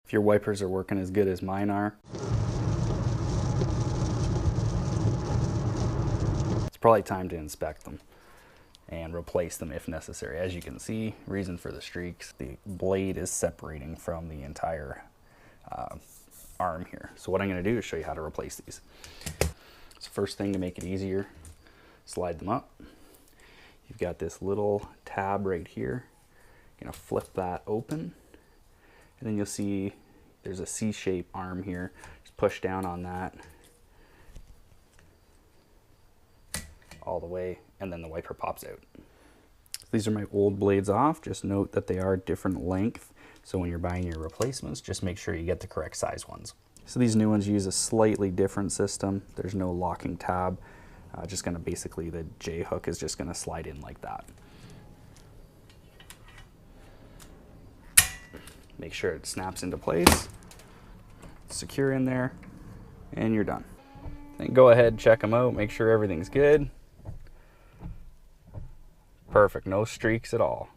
If your wipers are working as good as mine are, it's probably time to inspect them and replace them if necessary. As you can see, reason for the streaks, the blade is separating from the entire arm here. So what I'm going to do is show you how to replace these. So first thing, to make it easier, slide them up. You've got this little tab right here. You're going to flip that open, and then you'll see there's a C-shaped arm here. Just push down on that all the way, and then the wiper pops out. These are my old blades off. Just note that they are different length, so when you're buying your replacements, just make sure you get the correct size ones. So these new ones use a slightly different system. There's no locking tab. Just gonna basically, the J hook is just gonna slide in like that. Make sure it snaps into place, secure in there, and you're done. Then go ahead, check them out, make sure everything's good. Perfect, no streaks at all.